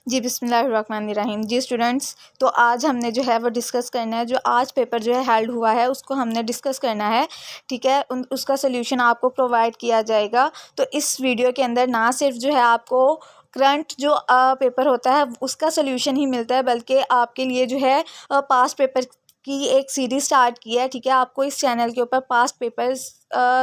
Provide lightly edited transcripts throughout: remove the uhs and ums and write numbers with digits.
जी बिस्मिल्लाहिर्रहमानिर्रहीम। जी स्टूडेंट्स, तो आज हमने जो है वो डिस्कस करना है, जो आज पेपर जो है हेल्ड हुआ है उसको हमने डिस्कस करना है। ठीक है, उसका सोल्यूशन आपको प्रोवाइड किया जाएगा। तो इस वीडियो के अंदर ना सिर्फ जो है आपको करंट जो पेपर होता है उसका सोल्यूशन ही मिलता है, बल्कि आपके लिए जो है पास्ट पेपर की एक सीरीज़ स्टार्ट की है। ठीक है, आपको इस चैनल के ऊपर पास्ट पेपर्स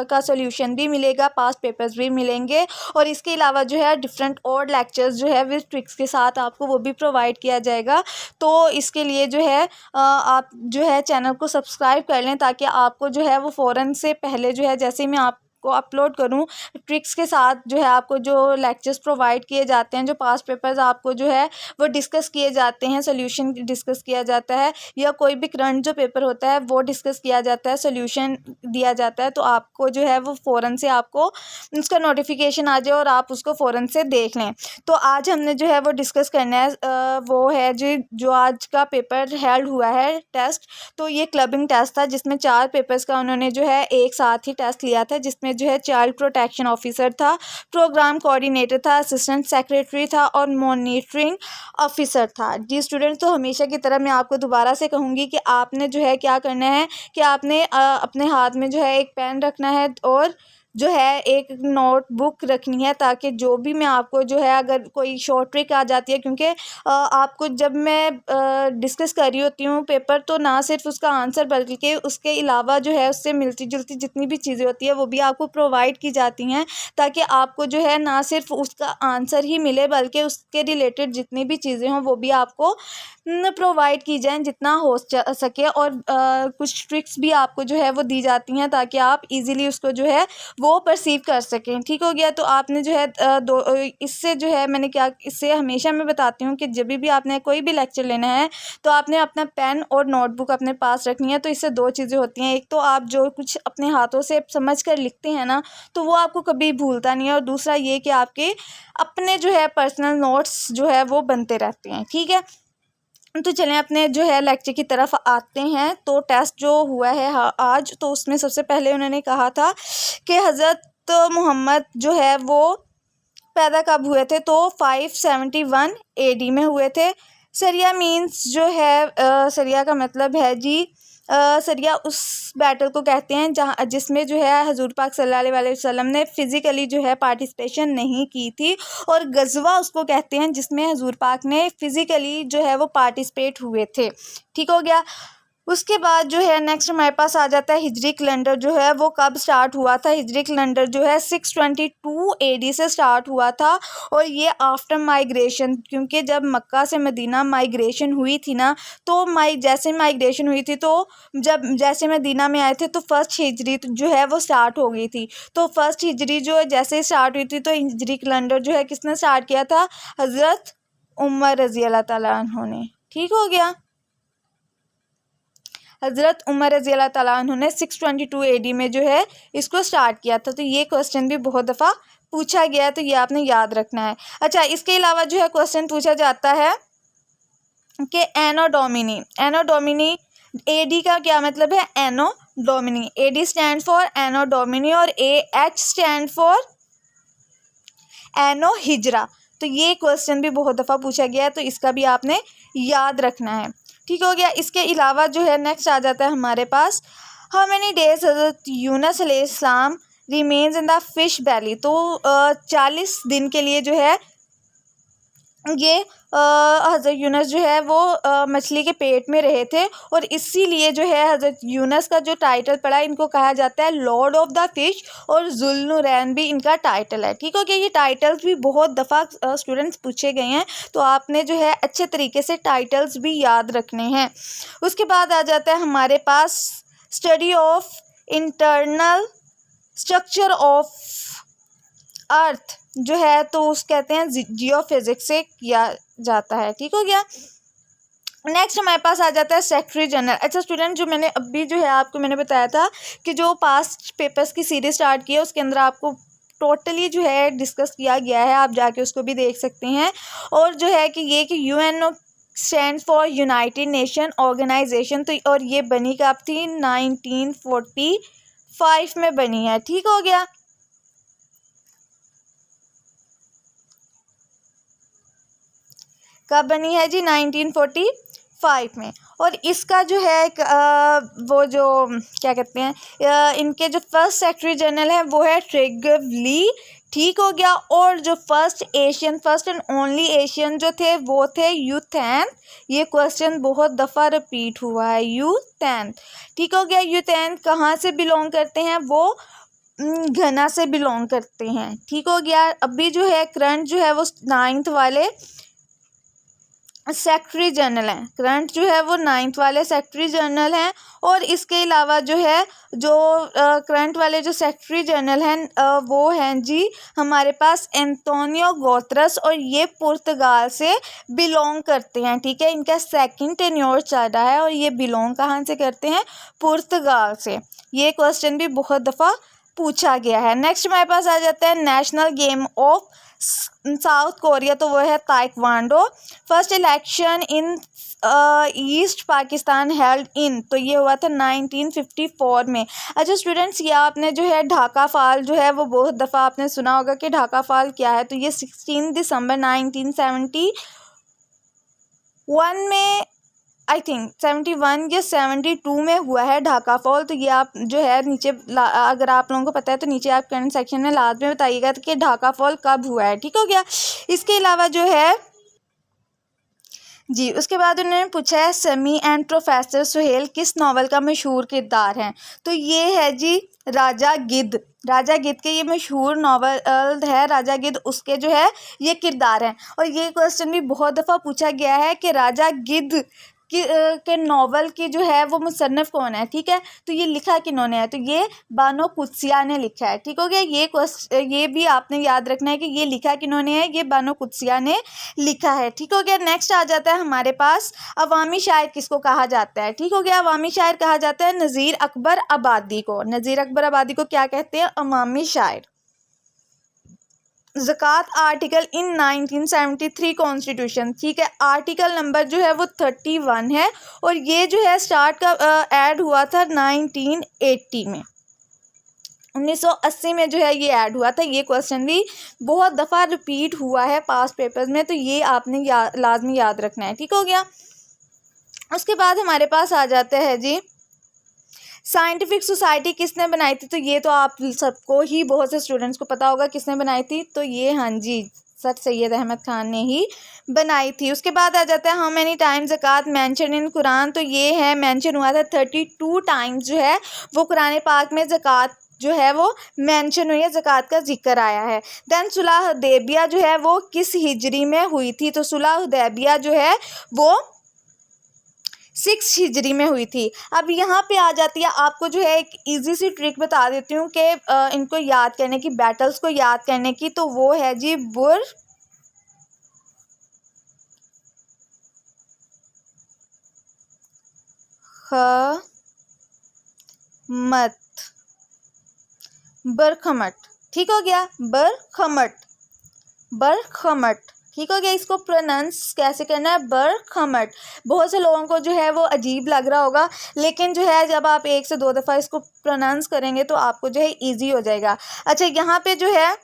का सोल्यूशन भी मिलेगा, पास्ट पेपर्स भी मिलेंगे, और इसके अलावा जो है डिफरेंट और लेक्चर्स जो है विद ट्रिक्स के साथ आपको वो भी प्रोवाइड किया जाएगा। तो इसके लिए जो है आप जो है चैनल को सब्सक्राइब कर लें, ताकि आपको जो है वो फ़ौरन से पहले जो है जैसे ही मैं आपको अपलोड करूं ट्रिक्स के साथ जो है आपको जो लेक्चर्स प्रोवाइड किए जाते हैं, जो पास्ट पेपर्स आपको जो है वो डिस्कस किए जाते हैं, सोल्यूशन डिस्कस किया जाता है, या कोई भी करंट जो पेपर होता है वो डिस्कस किया जाता है, सोल्यूशन दिया जाता है, तो आपको जो है वो फ़ौरन से आपको उसका नोटिफिकेशन आ जाए और आप उसको फ़ौरन से देख लें। तो आज हमने जो है वो डिस्कस करना है वो है जो आज का पेपर हेल्ड हुआ है टेस्ट। तो ये क्लबिंग टेस्ट था, जिसमें 4 पेपर्स का उन्होंने जो है एक साथ ही टेस्ट लिया था, जिसमें जो है चाइल्ड प्रोटेक्शन ऑफिसर था, प्रोग्राम कोऑर्डिनेटर था, असिस्टेंट सेक्रेटरी था और मॉनिटरिंग ऑफिसर था। जी स्टूडेंट, तो हमेशा की तरह मैं आपको दोबारा से कहूँगी कि आपने जो है क्या करना है कि आपने अपने हाथ में जो है एक पेन रखना है और जो है एक नोटबुक रखनी है, ताकि जो भी मैं आपको जो है अगर कोई शॉर्ट ट्रिक आ जाती है, क्योंकि आपको जब मैं डिस्कस कर रही होती हूँ पेपर, तो ना सिर्फ उसका आंसर बल्कि उसके अलावा जो है उससे मिलती जुलती जितनी भी चीज़ें होती है वो भी आपको प्रोवाइड की जाती हैं, ताकि आपको जो है ना सिर्फ उसका आंसर ही मिले बल्कि उसके रिलेटेड जितनी भी चीज़ें हों वो भी आपको प्रोवाइड की जाएँ जितना हो सके। और कुछ ट्रिक्स भी आपको जो है वो दी जाती हैं, ताकि आप इजीली उसको जो है वो परसीव कर सकें। ठीक हो गया। तो आपने जो है इससे जो है मैंने क्या, इससे हमेशा मैं बताती हूँ कि जब भी आपने कोई भी लेक्चर लेना है तो आपने अपना पेन और नोटबुक अपने पास रखनी है। तो इससे 2 चीज़ें होती हैं, एक तो आप जो कुछ अपने हाथों से समझ कर लिखते हैं ना, तो वो आपको कभी भूलता नहीं है, और दूसरा ये कि आपके अपने जो है पर्सनल नोट्स जो है वो बनते रहते हैं। ठीक है, तो चलें अपने जो है लेक्चर की तरफ आते हैं। तो टेस्ट जो हुआ है आज, तो उसमें सबसे पहले उन्होंने कहा था कि हज़रत मोहम्मद जो है वो पैदा कब हुए थे, तो 571 एडी में हुए थे। सरिया मीन्स जो है सरिया का मतलब है जी सरिया उस बैटल को कहते हैं जहाँ जिसमें जो है हजूर पाक सल्लल्लाहु अलैहि वसल्लम ने फ़िज़िकली जो है पार्टिसिपेशन नहीं की थी, और गज़वा उसको कहते हैं जिसमें हजूर पाक ने फ़िज़िकली जो है वो पार्टिसिपेट हुए थे। ठीक हो गया। उसके बाद जो है नेक्स्ट हमारे पास आ जाता है हिजरी कैलेंडर जो है वो कब स्टार्ट हुआ था। हिजरी कैलेंडर जो है 622 एडी से स्टार्ट हुआ था, और ये आफ्टर माइग्रेशन, क्योंकि जब मक्का से मदीना माइग्रेशन हुई थी ना, तो जैसे माइग्रेशन हुई थी, तो जब जैसे मदीना में आए थे तो फर्स्ट हिजरी जो है वो स्टार्ट हो गई थी। तो फर्स्ट हिजरी जो जैसे स्टार्ट हुई थी, तो हिजरी कैलेंडर जो है किसने स्टार्ट किया था? हज़रत उमर रज़ी अल्लाह ताला अन्हु ने। ठीक हो गया। हज़रत उमर रज़ी अल्लाह ताला अन्हु ने 622 एडी में जो है इसको स्टार्ट किया था। तो ये क्वेश्चन भी बहुत दफ़ा पूछा गया है, तो ये आपने याद रखना है। अच्छा, इसके अलावा जो है क्वेश्चन पूछा जाता है कि anno domini, anno domini AD का क्या मतलब है? Anno domini, AD stand for anno domini, और एच स्टैंड फॉर एनो हिजरा। तो ये क्वेश्चन भी बहुत दफ़ा पूछा गया है, तो इसका भी आपने याद रखना है। ठीक हो गया। इसके अलावा जो है नेक्स्ट आ जाता है हमारे पास, हाउ मैनी डेज हज़रत यूनस अलैहिस्सलाम रिमेन्स इन द फिश बैली। तो 40 दिन के लिए जो है ये हज़रत यूनस जो है वो मछली के पेट में रहे थे, और इसीलिए जो है हज़रत यूनस का जो टाइटल पड़ा, इनको कहा जाता है लॉर्ड ऑफ द फिश, और ज़ुल्नुरैन भी इनका टाइटल है। ठीक हो गया। ये टाइटल्स भी बहुत दफ़ा स्टूडेंट्स पूछे गए हैं, तो आपने जो है अच्छे तरीके से टाइटल्स भी याद रखने हैं। उसके बाद आ जाता है हमारे पास study of internal structure of earth जो है, तो उस कहते हैं जियोफिजिक्स से किया जाता है। ठीक हो गया। नेक्स्ट हमारे पास आ जाता है सेक्रेटरी जनरल। अच्छा स्टूडेंट, जो मैंने अभी जो है आपको मैंने बताया था कि जो पास्ट पेपर्स की सीरीज स्टार्ट की है, उसके अंदर आपको टोटली जो है डिस्कस किया गया है, आप जाके उसको भी देख सकते हैं। और जो है कि ये कि UNO stand for United Nation Organisation, तो और ये बनी कब थी? 1945 में बनी है। ठीक हो गया। कब बनी है जी? 1945 में। और इसका जो है वो जो क्या कहते हैं, इनके जो फर्स्ट सेक्रेटरी जनरल हैं वो है ट्रेगवली, ठीक हो गया। और जो फर्स्ट एंड ओनली एशियन जो थे वो थे यू थेन। ये क्वेश्चन बहुत दफ़ा रिपीट हुआ है, यू थेन, ठीक हो गया। यू थेन कहाँ से बिलोंग करते हैं? वो घना से बिलोंग करते हैं, ठीक हो गया। अभी जो है करंट जो है वो 9th वाले सेक्रेटरी जनरल हैं, करंट जो है वो 9th वाले सेक्रेटरी जनरल हैं। और इसके अलावा जो है जो करंट वाले जो सेक्रेटरी जनरल हैं वो हैं जी हमारे पास एंटोनियो गुतेरेस, और ये पुर्तगाल से बिलोंग करते हैं, ठीक है। इनका सेकंड टेन्योर चल रहा है और ये बिलोंग कहाँ से करते हैं? पुर्तगाल से। ये क्वेश्चन भी बहुत दफ़ा पूछा गया है। नेक्स्ट हमारे पास आ जाता है national game of south Korea, तो वो है taekwondo. First election in east Pakistan held in, तो ये हुआ था 1954 में। अच्छा स्टूडेंट्स, ये आपने जो है ढाका फॉल जो है वो बहुत दफ़ा आपने सुना होगा कि ढाका फॉल क्या है। तो ये 16 दिसंबर 1971 में, आई थिंक 71 या 72 में हुआ है ढाका फॉल। तो ये आप जो है नीचे अगर आप लोगों को पता है तो नीचे आप कमेंट सेक्शन में लास्ट में बताइएगा कि ढाका फॉल कब हुआ है, ठीक हो गया। इसके अलावा जो है जी उसके बाद उन्होंने पूछा है समी एंड प्रोफेसर सुहेल किस नावल का मशहूर किरदार हैं? तो ये है जी राजा गिद्ध। राजा गिद्ध के ये मशहूर नावल है राजा गिद्ध, उसके जो है ये किरदार हैं। और ये क्वेश्चन भी बहुत दफ़ा पूछा गया है कि राजा गिद्ध के नावल की जो है वो मुसन्निफ कौन है, ठीक है। तो ये लिखा किन्होंने है? तो ये बानो कुत्सिया ने लिखा है, ठीक हो गया। ये भी आपने याद रखना है कि ये लिखा किन्होंने है? ये बानो कुत्सिया ने लिखा है, ठीक हो गया। नेक्स्ट आ जाता है हमारे पास अवामी शायर किसको कहा जाता है, ठीक हो गया। अवामी शायर कहा जाता है नज़ीर अकबर आबादी को। नज़ीर अकबर आबादी को क्या कहते हैं? अवामी शायर। ज़कात आर्टिकल इन 1973 कॉन्स्टिट्यूशन, ठीक है। आर्टिकल नंबर जो है वो 31 है और ये जो है स्टार्ट का ऐड हुआ था 1980 में, 1980 में जो है ये ऐड हुआ था। ये क्वेश्चन भी बहुत दफ़ा रिपीट हुआ है पास्ट पेपर्स में, तो ये आपने लाजमी याद रखना है, ठीक हो गया। उसके बाद हमारे पास आ जाता है जी साइंटिफिक सोसाइटी किसने बनाई थी? तो ये तो आप सबको ही, बहुत से स्टूडेंट्स को पता होगा किसने बनाई थी। तो ये हाँ जी सर सैयद अहमद ख़ान ने ही बनाई थी। उसके बाद आ जाता है हाउ मैनी टाइम्स ज़कात मेंशन इन कुरान। तो ये है मेंशन हुआ था 32 टाइम्स जो है वो कुरान पाक में ज़कात जो है वो मेंशन हुई है, ज़कात का जिक्र आया है। देन सुलह हुदैबिया जो है वो किस हिजरी में हुई थी? तो सुलह हुदैबिया जो है वो 6 हिजरी में हुई थी। अब यहाँ पे आ जाती है, आपको जो है एक इजी सी ट्रिक बता देती हूँ कि इनको याद करने की, बैटल्स को याद करने की। तो वो है जी बरखमट, ठीक हो गया। बरखमट, ठीक हो गया। इसको प्रोनाउंस कैसे करना है? बरखमट। बहुत से लोगों को जो है वो अजीब लग रहा होगा, लेकिन जो है जब आप 1 से 2 दफ़ा इसको प्रोनाउंस करेंगे तो आपको जो है इजी हो जाएगा। अच्छा यहाँ पे जो है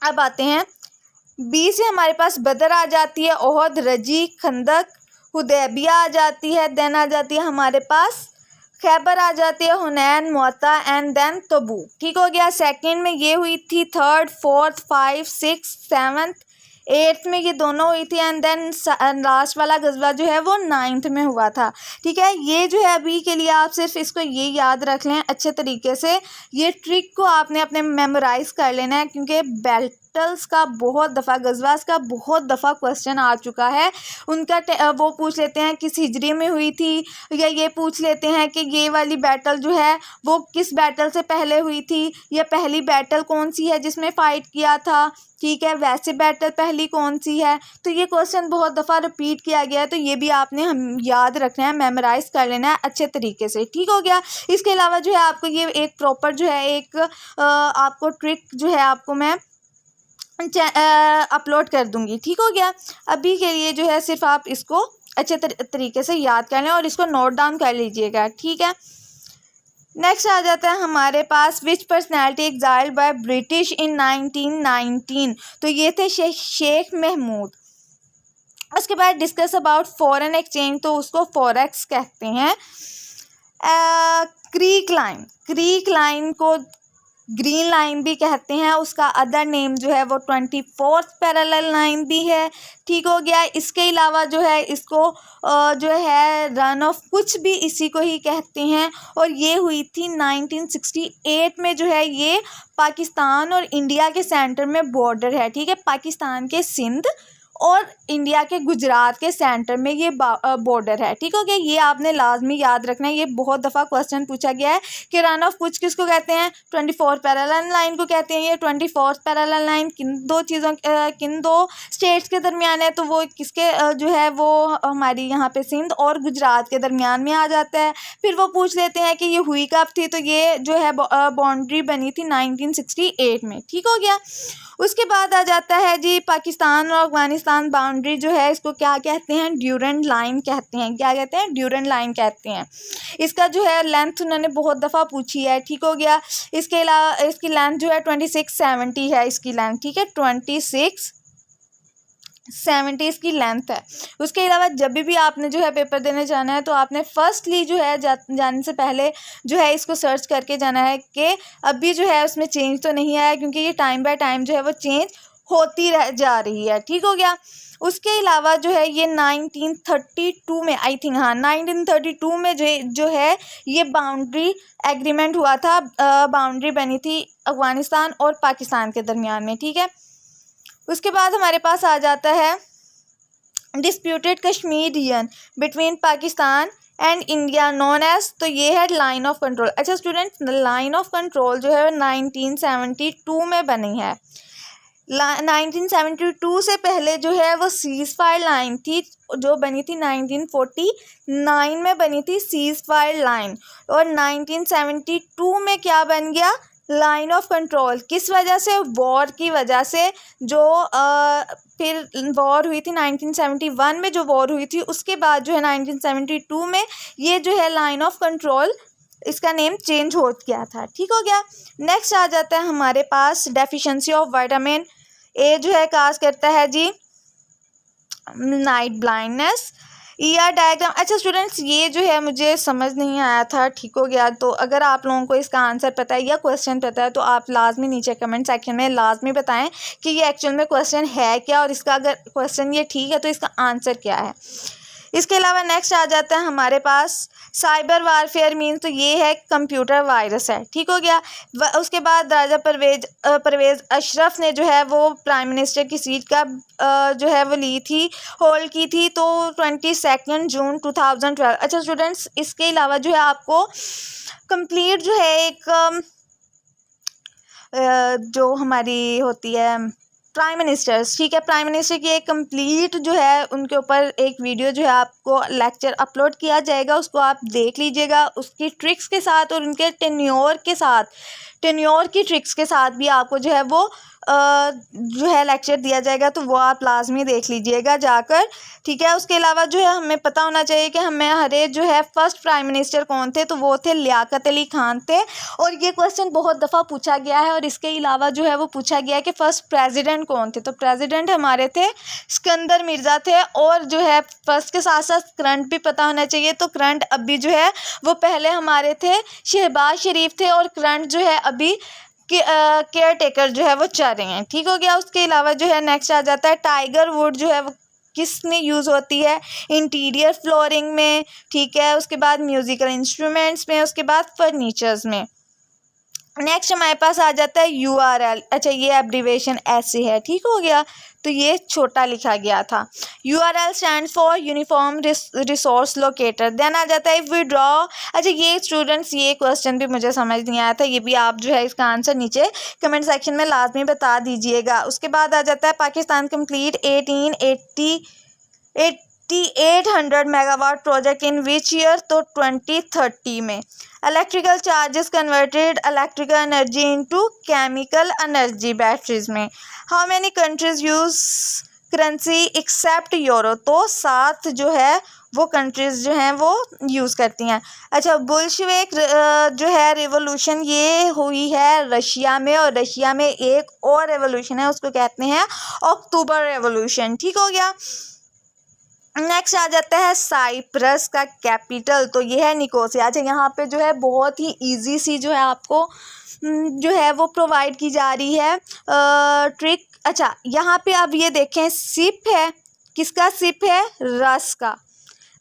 अब आते हैं बी से हमारे पास बदर आ जाती है, ओहद, रजी, खंदक, हुदैबिया आ जाती है। देन आ जाती है हमारे पास खैबर आ जाती है, हुनैन, मुअत्ता एंड देन तबू, ठीक हो गया। सेकंड में ये हुई थी, थर्ड, फोर्थ, 5, 6, 7, 8 में ये दोनों हुई थी एंड देन लास्ट वाला गजवा जो है वो 9th में हुआ था, ठीक है। ये जो है अभी के लिए आप सिर्फ इसको ये याद रख लें अच्छे तरीके से। ये ट्रिक को आपने अपने मेमोराइज कर लेना है, क्योंकि बैटल्स का बहुत दफ़ा, गजवास का बहुत दफ़ा क्वेश्चन आ चुका है। उनका वो पूछ लेते हैं किस हिजरी में हुई थी, या ये पूछ लेते हैं कि ये वाली बैटल जो है वो किस बैटल से पहले हुई थी, या पहली बैटल कौन सी है जिसमें फ़ाइट किया था, ठीक है, वैसे बैटल पहली कौन सी है। तो ये क्वेश्चन बहुत दफ़ा रिपीट किया गया है, तो ये भी आपने हम याद रखना है, मेमोराइज कर लेना है अच्छे तरीके से, ठीक हो गया। इसके अलावा जो है आपको ये एक प्रॉपर जो है एक आपको ट्रिक जो है आपको मैं अपलोड कर दूंगी, ठीक हो गया। अभी के लिए जो है सिर्फ आप इसको अच्छे तरीके से याद कर लें और इसको नोट डाउन कर लीजिएगा, ठीक है। नेक्स्ट आ जाता है हमारे पास which personality exiled by British in 1919। तो ये थे शेख महमूद। उसके बाद डिस्कस अबाउट फॉरेन एक्सचेंज, तो उसको फॉरेक्स कहते हैं। क्रीक लाइन को ग्रीन लाइन भी कहते हैं, उसका अदर नेम जो है वो 24th पैरेलल लाइन भी है। ठीक हो गया। इसके अलावा जो है इसको जो है रन ऑफ कुछ भी इसी को ही कहते हैं, और ये हुई थी 1968 में। जो है ये पाकिस्तान और इंडिया के सेंटर में बॉर्डर है। ठीक है, पाकिस्तान के सिंध और इंडिया के गुजरात के सेंटर में ये बॉर्डर है। ठीक हो गया। ये आपने लाजमी याद रखना है, ये बहुत दफ़ा क्वेश्चन पूछा गया है कि रन ऑफ कुछ किसको कहते हैं, 24 पैरेलल लाइन को कहते हैं। ये 24 पैरेलल लाइन किन दो स्टेट्स के दरमियान है, तो वो किसके जो है वो हमारी यहाँ पे सिंध और गुजरात के दरमियान में आ जाता है। फिर वो पूछ लेते हैं कि ये हुई कब थी, तो ये जो है बाउंड्री बनी थी 1968 में। ठीक हो गया। उसके बाद आ जाता है जी पाकिस्तान और अफगानिस्तान बाउंड्री जो है इसको क्या कहते हैं, ड्यूरेंट लाइन कहते हैं। क्या कहते हैं, ड्यूरेंट लाइन कहते हैं। इसका जो है लेंथ उन्होंने बहुत दफ़ा पूछी है। ठीक हो गया। इसके अलावा इसकी लेंथ जो है 2670 है इसकी लेंथ। ठीक है, 2670 इसकी लेंथ है। उसके अलावा जब भी आपने जो है पेपर देने जाना है, तो आपने फर्स्टली जो है जाने से पहले जो है इसको सर्च करके जाना है कि अभी जो है उसमें चेंज तो नहीं आया, क्योंकि ये टाइम बाय टाइम जो है वो चेंज होती रह जा रही है। ठीक हो गया। उसके अलावा जो है ये 1932 में, आई थिंक, हाँ 1932 में जो है ये बाउंड्री एग्रीमेंट हुआ था। बाउंड्री बनी थी अफगानिस्तान और पाकिस्तान के दरमियान में। ठीक है। उसके बाद हमारे पास आ जाता है disputed Kashmir region between Pakistan and India known as, तो ये है लाइन ऑफ कंट्रोल। अच्छा स्टूडेंट्स, लाइन ऑफ कंट्रोल जो है 1972 में बनी है। 1972 से पहले जो है वो सीज फायर लाइन थी, जो बनी थी 1949 में बनी थी सीज फायर लाइन। और 1972 में क्या बन गया, लाइन ऑफ कंट्रोल। किस वजह से, वॉर की वजह से। जो फिर वॉर हुई थी 1971 में, जो वॉर हुई थी उसके बाद जो है 1972 में ये जो है लाइन ऑफ कंट्रोल, इसका नेम चेंज हो गया था। ठीक हो गया। नेक्स्ट आ जाता है हमारे पास डेफिशिएंसी ऑफ विटामिन ए जो है काज करता है जी नाइट ब्लाइंडनेस। ER diagram. अच्छा स्टूडेंट्स, ये जो है मुझे समझ नहीं आया था। ठीक हो गया। तो अगर आप लोगों को इसका आंसर पता है या क्वेश्चन पता है, तो आप लाजमी नीचे कमेंट सेक्शन में लाजमी बताएं कि ये एक्चुअल में क्वेश्चन है क्या, और इसका अगर क्वेश्चन ये ठीक है तो इसका आंसर क्या है। इसके अलावा नेक्स्ट आ जाता है हमारे पास साइबर वारफेयर मीन्स, तो ये है कंप्यूटर वायरस है। ठीक हो गया। उसके बाद राजा परवेज़ अशरफ ने जो है वो प्राइम मिनिस्टर की सीट का जो है वो ली थी, होल्ड की थी, तो 22 जून 2012। अच्छा स्टूडेंट्स, इसके अलावा जो है आपको कंप्लीट जो है एक जो हमारी होती है प्राइम मिनिस्टर्स, ठीक है, प्राइम मिनिस्टर की एक कंप्लीट जो है उनके ऊपर एक वीडियो जो है आपको लेक्चर अपलोड किया जाएगा, उसको आप देख लीजिएगा। उसकी ट्रिक्स के साथ और उनके टेन्योर की ट्रिक्स के साथ भी आपको जो है वो जो है लेक्चर दिया जाएगा, तो वो आप लाजमी देख लीजिएगा जाकर। ठीक है। उसके अलावा जो है हमें पता होना चाहिए कि हमारे जो है फर्स्ट प्राइम मिनिस्टर कौन थे, तो वो थे लियाकत अली खान थे। और ये क्वेश्चन बहुत दफ़ा पूछा गया है। और इसके अलावा जो है वो पूछा गया है कि फ़र्स्ट प्रेसिडेंट कौन थे, तो प्रेसिडेंट हमारे थे सिकंदर मिर्ज़ा थे। और जो है फर्स्ट के साथ साथ करंट भी पता होना चाहिए, तो करंट अभी जो है वो पहले हमारे थे शहबाज शरीफ थे, और करंट जो है अभी केयर टेकर जो है वो चल रहे हैं। ठीक हो गया। उसके अलावा जो है नेक्स्ट आ जाता है टाइगर वुड जो है वो किस में यूज़ होती है, इंटीरियर फ्लोरिंग में। ठीक है। उसके बाद म्यूज़िकल इंस्ट्रूमेंट्स में, उसके बाद फर्नीचर्स में। नेक्स्ट हमारे पास आ जाता है URL। अच्छा, ये एब्रीवेशन ऐसे है। ठीक हो गया। तो ये छोटा लिखा गया था। URL stand for uniform resource locator. Then आ जाता है विड्रॉ। अच्छा ये स्टूडेंट्स, ये क्वेश्चन भी मुझे समझ नहीं आया था, ये भी आप जो है इसका आंसर नीचे कमेंट सेक्शन में लाजमी बता दीजिएगा। उसके बाद आ जाता है Pakistan complete 800 megawatt project in which year, तो 2030 में। Electrical charges converted electrical energy into chemical energy batteries में। How many countries use currency except euro, तो 7 जो है वो कंट्रीज़ जो हैं वो यूज़ करती हैं। अच्छा, बोल्शेविक जो है रिवोल्यूशन ये हुई है रशिया में, और रशिया में एक और रेवोल्यूशन है उसको कहते हैं अक्टूबर रेवोल्यूशन। ठीक हो गया। नेक्स्ट आ जाता है साइप्रस का कैपिटल, तो ये है निकोसिया। अच्छा, यहाँ पे जो है बहुत ही इजी सी जो है आपको जो है वो प्रोवाइड की जा रही है ट्रिक। अच्छा, यहाँ पे अब ये देखें, सिप है, किसका सिप है? रस का।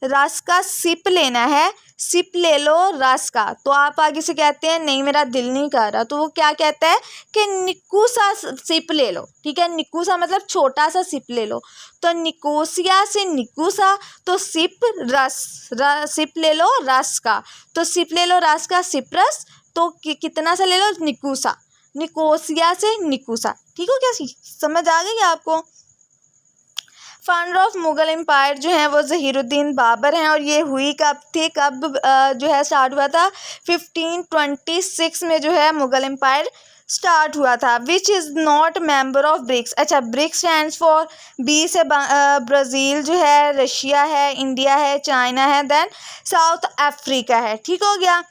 रस का सिप लेना है, सिप ले लो रस का। तो आप आगे से कहते हैं नहीं मेरा दिल नहीं कर रहा, तो वो क्या कहता है कि निक्कू सा सिप ले लो। ठीक है, निक्कू सा मतलब छोटा सा सिप ले लो। तो निकोसिया से निक्कू सा, तो सिप रस, सिप ले लो रस का। तो सिप ले लो रस का, सिप रस। तो कितना सा ले लो? निक्कू सा। निकोसिया से निक्कू सा। ठीक हो गया? समझ आ गई आपको? फाउंडर ऑफ मुगल एम्पायर जो है वो ज़हीरुद्दीन बाबर हैं, और ये हुई कब थी, कब जो है स्टार्ट हुआ था? 1526 में जो है मुगल एम्पायर स्टार्ट हुआ था। Which is not member of BRICS. अच्छा, ब्रिक्स स्टैंड्स फॉर, बी से ब्राज़ील जो है, रशिया है, इंडिया है, चाइना है, देन साउथ अफ्रीका है। ठीक हो गया?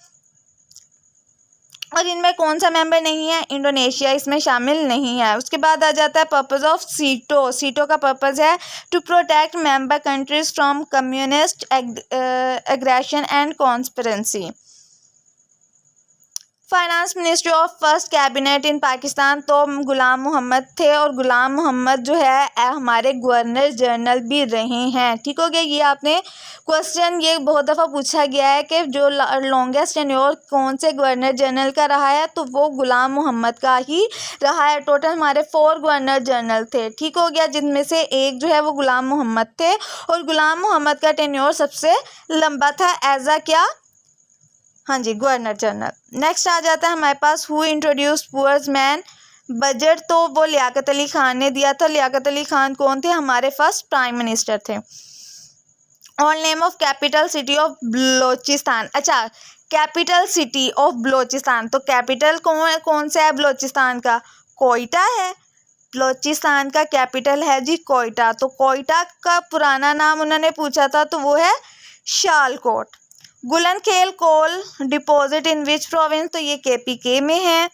और इनमें कौन सा मेंबर नहीं है? इंडोनेशिया इसमें शामिल नहीं है। उसके बाद आ जाता है पर्पस ऑफ सीटो। सीटो का पर्पस है to protect member countries from communist aggression and conspiracy. Finance ministry of first cabinet in Pakistan तो गुलाम मोहम्मद थे, और गुलाम मोहम्मद जो है हमारे गवर्नर जनरल भी रहे हैं। ठीक हो गया? ये आपने क्वेश्चन ये बहुत दफ़ा पूछा गया है कि जो लॉन्गेस्ट टेन्योर कौन से गवर्नर जनरल का रहा है, तो वो गुलाम मोहम्मद का ही रहा है। टोटल हमारे 4 गवर्नर जनरल थे। ठीक हो गया? जिनमें से एक जो है वो गुलाम मोहम्मद थे, और गुलाम मोहम्मद का टेन्योर सबसे लंबा था एज अ क्या? हाँ जी, गवर्नर जनरल। नेक्स्ट आ जाता है हमारे पास who introduce poor's man budget, तो वो लियाकत अली खान ने दिया था। लियाकत अली खान कौन थे? हमारे फर्स्ट प्राइम मिनिस्टर थे। All name of capital city of Balochistan. अच्छा, कैपिटल सिटी ऑफ बलोचिस्तान, तो कैपिटल कौन सा है बलोचिस्तान का? कोयटा है। बलोचिस्तान का कैपिटल है जी कोयटा। तो कोयटा का पुराना नाम उन्होंने पूछा था, तो वो है शालकोट। गुलनखेल कोल डिपॉजिट इन विच प्रोविंस, तो ये KPK में है।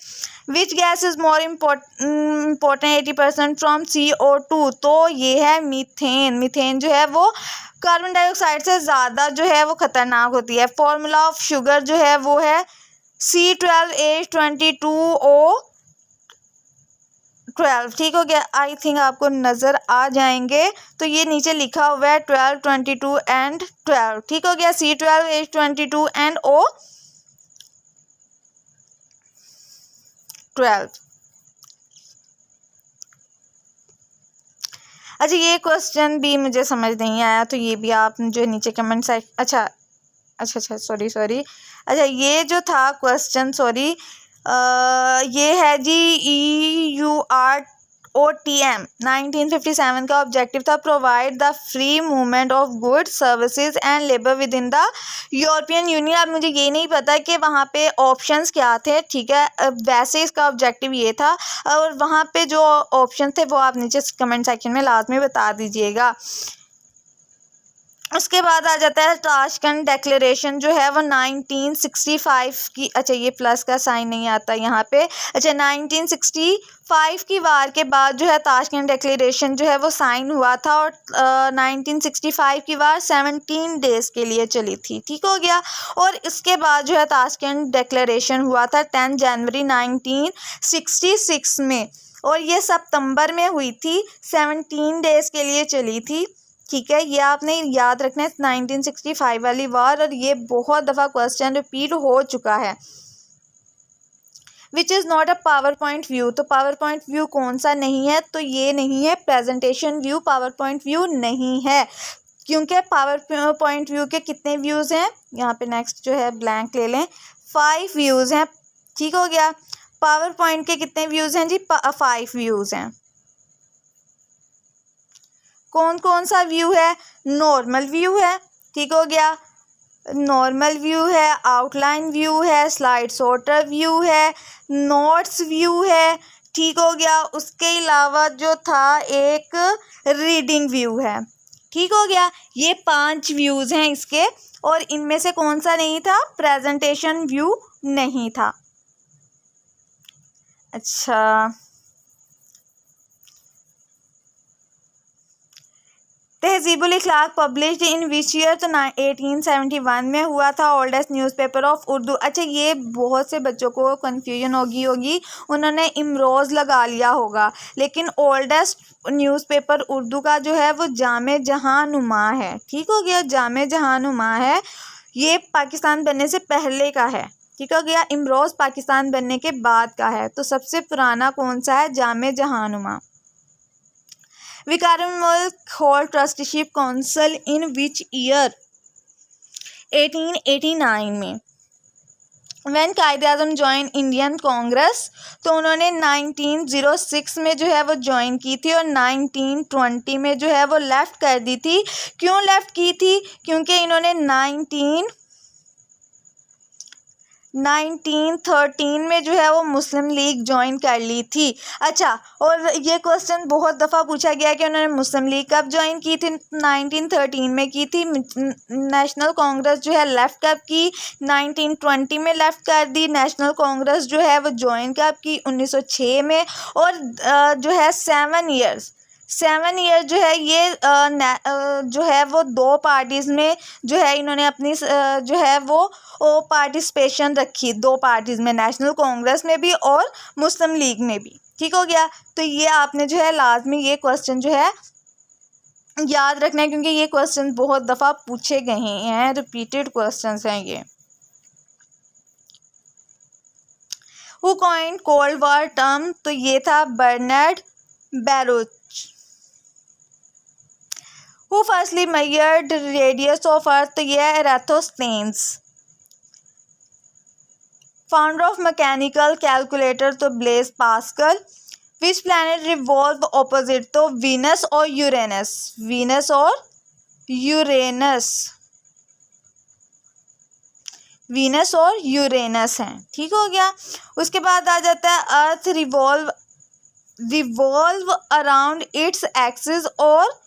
Which gas is more important 80% from CO2, तो ये है मीथेन। मीथेन जो है वो कार्बन डाइऑक्साइड से ज़्यादा जो है वो खतरनाक होती है। फॉर्मूला ऑफ शुगर जो है वो है C12H22O12। ठीक हो गया? आई थिंक आपको नज़र आ जाएंगे, तो ये नीचे लिखा हुआ है 12, 22 एंड 12। ठीक हो गया? C12H22 and O12। अच्छा, ये क्वेश्चन भी मुझे समझ नहीं आया, तो ये भी आप जो नीचे कमेंट सेक्शन। अच्छा, सॉरी। अच्छा, ये जो था क्वेश्चन, सॉरी, ये है जी EUROTM 1957 का ऑब्जेक्टिव था provide the free movement of goods services and labour with in the European union. अब मुझे ये नहीं पता कि वहाँ पे ऑप्शंस क्या थे। ठीक है, वैसे इसका ऑब्जेक्टिव ये था, और वहाँ पे जो ऑप्शन थे वो आप नीचे कमेंट सेक्शन में लाजमी बता दीजिएगा। उसके बाद आ जाता है ताशकंद डिक्लेरेशन जो है वो 1965 की। अच्छा, ये प्लस का साइन नहीं आता यहाँ पे। अच्छा, 1965 की वार के बाद जो है ताशकंद डिक्लेरेशन जो है वो साइन हुआ था, और 1965 की वार 17 डेज़ के लिए चली थी। ठीक हो गया? और इसके बाद जो है ताशकंद डिक्लेरेशन हुआ था 10 जनवरी 1966 में, और ये सितंबर में हुई थी, 17 डेज़ के लिए चली थी। ठीक है, ये आपने याद रखना है 1965 वाली वार, और ये बहुत दफ़ा क्वेश्चन रिपीट हो चुका है। Which is not a power point view, तो पावर पॉइंट व्यू कौन सा नहीं है? तो ये नहीं है presentation view, power point view नहीं है, क्योंकि पावर पॉइंट व्यू के कितने व्यूज़ हैं? यहाँ पे नेक्स्ट जो है ब्लैंक ले लें, 5 व्यूज़ हैं। ठीक हो गया? पावर पॉइंट के कितने व्यूज़ हैं जी? 5 व्यूज़ हैं। कौन कौन सा व्यू है? नॉर्मल व्यू है। ठीक हो गया? नॉर्मल व्यू है, आउटलाइन व्यू है, स्लाइड सॉर्टर व्यू है, नोट्स व्यू है। ठीक हो गया? उसके अलावा जो था एक रीडिंग व्यू है। ठीक हो गया? ये 5 व्यूज़ हैं इसके, और इनमें से कौन सा नहीं था? प्रेजेंटेशन व्यू नहीं था। अच्छा, तहजीबुल इखलाक पब्लिश्ड इन विच ईयर, तो 1871 में हुआ था। ओल्डेस्ट न्यूज़पेपर ऑफ उर्दू, अच्छा ये बहुत से बच्चों को कन्फ्यूजन होगी, उन्होंने इमरोज़ लगा लिया होगा, लेकिन ओल्डेस्ट न्यूज़पेपर उर्दू का जो है वो जामे जहांनुमा है। ठीक हो गया, जामे जहांनुमा है, ये पाकिस्तान बनने से पहले का है। ठीक हो गया, इमरोज़ पाकिस्तान बनने के बाद का है। तो सबसे पुराना कौन सा है? जामे जहांनुमा। विकारम मुल्क hold trusteeship council in which year? 1889 में। When Quaid-e-Azam join Indian Congress, तो उन्होंने 1906 में जो है वो ज्वाइन की थी और 1920 में जो है वो लेफ़्ट कर दी थी। क्यों लेफ़्ट की थी? क्योंकि इन्होंने 1913 में जो है वो मुस्लिम लीग ज्वाइन कर ली थी। अच्छा, और ये क्वेश्चन बहुत दफ़ा पूछा गया है कि उन्होंने मुस्लिम लीग कब ज्वाइन की थी? 1913 में की थी। नेशनल कांग्रेस जो है लेफ़्ट कब की? 1920 में लेफ़्ट कर दी। नेशनल कांग्रेस जो है वो ज्वाइन कब की? 1906 में। और जो है 7 ईयर जो है ये जो है वो 2 पार्टीज़ में जो है इन्होंने अपनी जो है वो पार्टिसिपेशन रखी, 2 पार्टीज़ में, नेशनल कांग्रेस में भी और मुस्लिम लीग में भी। ठीक हो गया, तो ये आपने जो है लाजमी ये क्वेश्चन जो है याद रखना है, क्योंकि ये क्वेश्चन बहुत दफ़ा पूछे गए हैं, रिपीटेड क्वेश्चंस हैं ये। Who coined cold war term, तो ये था Bernard Baruch. Who firstly measured radius of earth, तो ये है Eratosthenes. Founder of mechanical calculator, तो Blaise Pascal. Which planet revolve opposite, तो वीनस और यूरेनस। वीनस और यूरेनस हैं। ठीक हो गया, उसके बाद आ जाता है earth revolve around its axis, और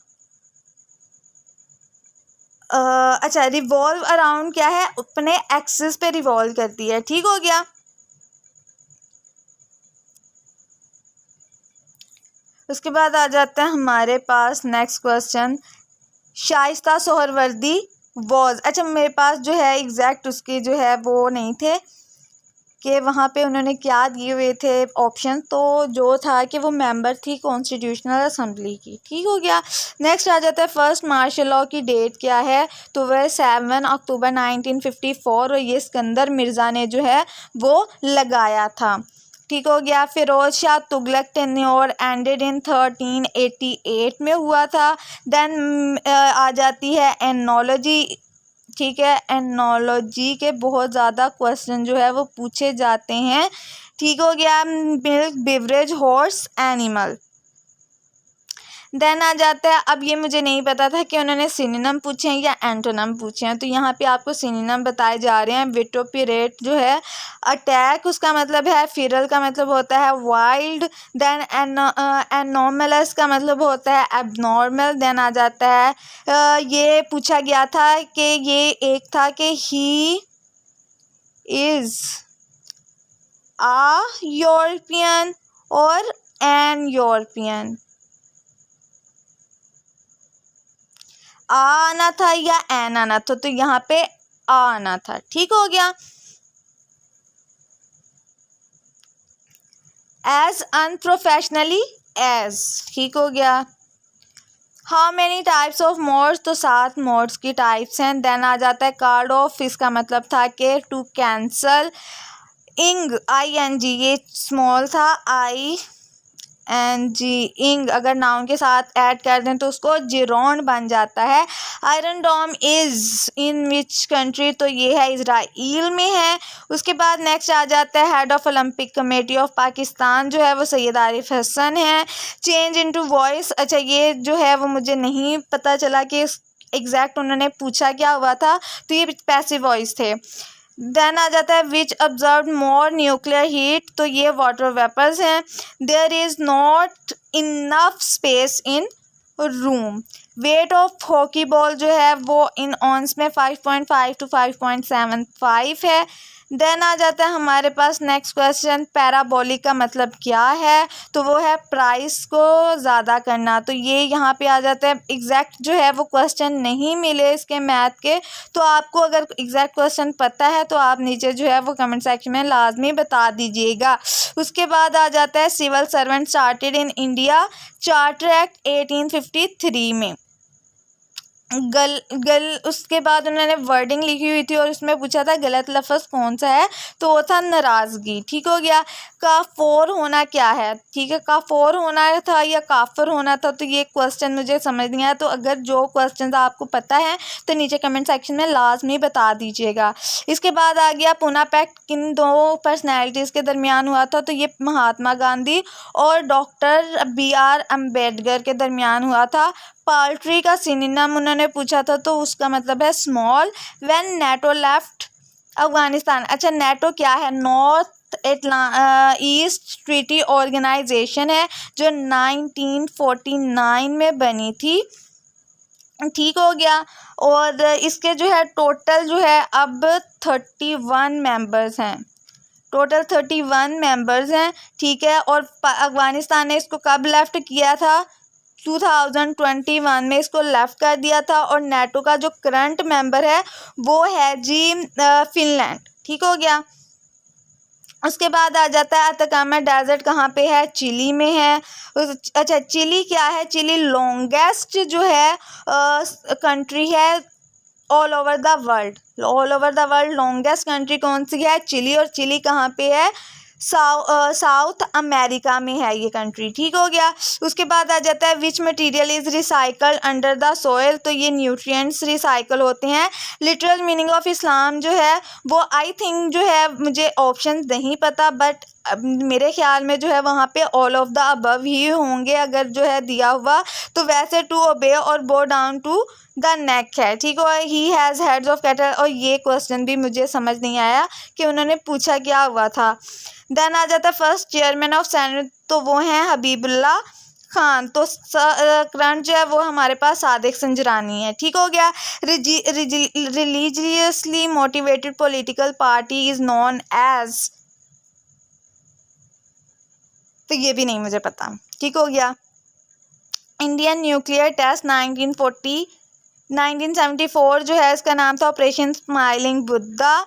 अच्छा, रिवॉल्व अराउंड क्या है? अपने एक्सिस पे रिवॉल्व करती है। ठीक हो गया, उसके बाद आ जाता है हमारे पास next question, Shaista Suhrawardy was. अच्छा, मेरे पास जो है एग्जैक्ट उसके जो है वो नहीं थे कि वहाँ पे उन्होंने क्या दिए हुए थे ऑप्शन, तो जो था कि वो मेंबर थी कॉन्स्टिट्यूशनल असेंबली की। ठीक हो गया, नेक्स्ट आ जाता है फर्स्ट मार्शल लॉ की डेट क्या है? तो वह 7 अक्टूबर 1954, और ये सिकंदर मिर्ज़ा ने जो है वो लगाया था। ठीक हो गया, Firoz Shah Tughlaq tenure ended in 1388 में हुआ था। देन आ जाती है एनोलॉजी। ठीक है, एनोलॉजी के बहुत ज़्यादा क्वेश्चन जो है वो पूछे जाते हैं। ठीक हो गया, milk beverage horse animal. Then आ जाता है, अब ये मुझे नहीं पता था कि उन्होंने सिनोनिम पूछे हैं या एंटोनिम पूछे हैं, तो यहाँ पे आपको सिनोनिम बताए जा रहे हैं। विटोपिरेट जो है अटैक, उसका मतलब है फिरल का मतलब होता है वाइल्ड। देन एनोमलस का मतलब होता है एबनॉर्मल। देन आ जाता है ये पूछा गया था कि ये एक था कि ही इज़ आ यूरोपियन और एन यूरोपियन। आ आना था या एन आना था, तो यहाँ पे आ आना था। ठीक हो गया, एज अनप्रोफेशनली एज। ठीक हो गया, how many types of modes, तो 7 मोड्स की टाइप्स हैं। देन आ जाता है कार्ड ऑफ, इसका मतलब था कि टू कैंसल। इंग ING, ये स्मॉल था ING, इंग अगर नाउन के साथ ऐड कर दें तो उसको जिरोन बन जाता है। Iron dome is in which country, तो ये है इज़राइल में है। उसके बाद नेक्स्ट आ जाता है head of Olympic committee of Pakistan, जो है वो सैयद आरिफ हसन है। चेंज इनटू वॉइस, अच्छा ये जो है वो मुझे नहीं पता चला कि एग्जैक्ट उन्होंने पूछा क्या हुआ था, तो ये पैसिव वॉइस थे। देन आ जाता है which observe more nuclear heat, तो ये वाटर वेपर्स हैं। There is not enough space in room. Weight of hockey ball जो है वो इन ऑन्स में 5.5 to 5.75 है। देन आ जाता है हमारे पास नेक्स्ट क्वेश्चन, पैराबोलिक का मतलब क्या है? तो वो है प्राइस को ज़्यादा करना। तो ये यहाँ पे आ जाता है। एग्जैक्ट जो है वो क्वेश्चन नहीं मिले इसके मैथ के, तो आपको अगर एग्जैक्ट क्वेश्चन पता है तो आप नीचे जो है वो कमेंट सेक्शन में लाजमी बता दीजिएगा। उसके बाद आ जाता है civil servant started in India, charter act 1853 में। उसके बाद उन्होंने वर्डिंग लिखी हुई थी और उसमें पूछा था गलत लफ्ज़ कौन सा है, तो वो था नाराज़गी। ठीक हो गया। काफोर होना क्या है? ठीक है, काफोर होना था या काफर होना था, तो ये क्वेश्चन मुझे समझ नहीं आया। तो अगर जो क्वेश्चन आपको पता है तो नीचे कमेंट सेक्शन में लाजमी बता दीजिएगा। इसके बाद आ गया पूना पैक्ट किन दो पर्सनैलिटीज़ के दरमियान हुआ था? तो ये महात्मा गांधी और डॉक्टर BR अम्बेडकर के दरमियान हुआ था। पाल्ट्री का सिनोनिम उन्होंने पूछा था, तो उसका मतलब है small. When NATO left Afghanistan. अच्छा, नेटो क्या है? नॉर्थ ईस्ट ट्रीटी ऑर्गेनाइजेशन है जो 1949 में बनी थी। ठीक हो गया। और इसके जो है टोटल जो है अब 31 मेंबर्स हैं। टोटल 31 मेंबर्स हैं। ठीक है। और अफगानिस्तान ने इसको कब लेफ्ट किया था? 2021 में इसको लेफ्ट कर दिया था। और नेटो का जो करंट मेंबर है वो है जी फिनलैंड। ठीक हो गया। उसके बाद आ जाता है अताकामा डेजर्ट कहाँ पे है? चिली में है। अच्छा, चिली क्या है? चिली लॉन्गेस्ट जो है कंट्री है all over the world. All over the world longest country कौन सी है? चिली। और चिली कहाँ पे है? साउथ अमेरिका में है ये कंट्री। ठीक हो गया। उसके बाद आ जाता है which material is recycled under the soil. तो ये न्यूट्रिएंट्स रिसाइकल होते हैं। लिटरल मीनिंग ऑफ इस्लाम जो है वो आई थिंक जो है मुझे ऑप्शन नहीं पता, बट मेरे ख्याल में जो है वहाँ पे ऑल ऑफ द अबव ही होंगे अगर जो है दिया हुआ। तो वैसे टू ओबे और बो डाउन टू द नेक है। ठीक हो। He has heads of cattle. और ये क्वेश्चन भी मुझे समझ नहीं आया कि उन्होंने पूछा क्या हुआ था। देन आ जाता है फर्स्ट चेयरमैन ऑफ सेनेट, तो वो हैं हबीबुल्ला खान। तो करंट जो है वो हमारे पास सादिक संजरानी है। ठीक हो गया। Religiously motivated political party is known as, तो ये भी नहीं मुझे पता। ठीक हो गया। इंडियन न्यूक्लियर टेस्ट 1974 जो है इसका नाम था ऑपरेशन स्माइलिंग बुद्धा।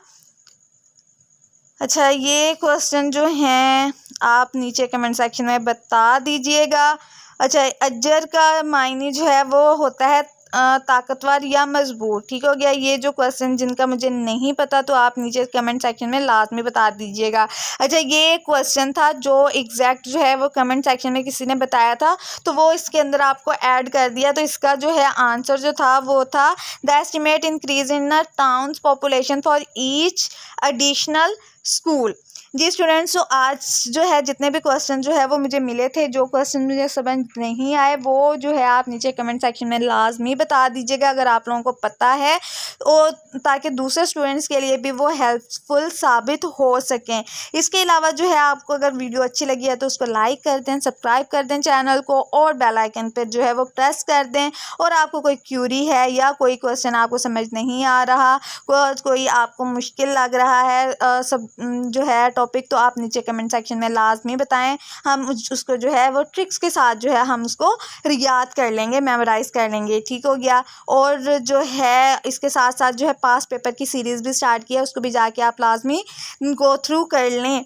अच्छा, ये क्वेश्चन जो हैं आप नीचे कमेंट सेक्शन में बता दीजिएगा। अच्छा, अजर का मायने जो है वो होता है ताकतवर या मजबूत। ठीक हो गया। ये जो क्वेश्चन जिनका मुझे नहीं पता तो आप नीचे कमेंट सेक्शन में लाजमी बता दीजिएगा। अच्छा, ये क्वेश्चन था जो एग्जैक्ट जो है वो कमेंट सेक्शन में किसी ने बताया था, तो वो इसके अंदर आपको ऐड कर दिया। तो इसका जो है आंसर जो था वो था the estimate increase in a town's population for each additional school. जी स्टूडेंट्स, तो आज जो है जितने भी क्वेश्चन जो है वो मुझे मिले थे, जो क्वेश्चन मुझे समझ नहीं आए वो जो है आप नीचे कमेंट सेक्शन में लाजमी बता दीजिएगा अगर आप लोगों को पता है, और ताकि दूसरे स्टूडेंट्स के लिए भी वो हेल्पफुल साबित हो सकें। इसके अलावा जो है आपको अगर वीडियो अच्छी लगी है तो उसको लाइक कर दें, सब्सक्राइब कर दें चैनल को, और बेल आइकन पर जो है वो प्रेस कर दें। और आपको कोई क्यूरी है या कोई क्वेश्चन आपको समझ नहीं आ रहा, कोई आपको मुश्किल लग रहा है सब जो है टॉपिक, तो आप नीचे कमेंट सेक्शन में लाजमी बताएं। हम उसको जो है वो ट्रिक्स के साथ जो है हम उसको याद कर लेंगे, मेमोराइज कर लेंगे। ठीक हो गया। और जो है इसके साथ साथ जो है पास्ट पेपर की सीरीज़ भी स्टार्ट की है, उसको भी जाके आप लाजमी गो थ्रू कर लें।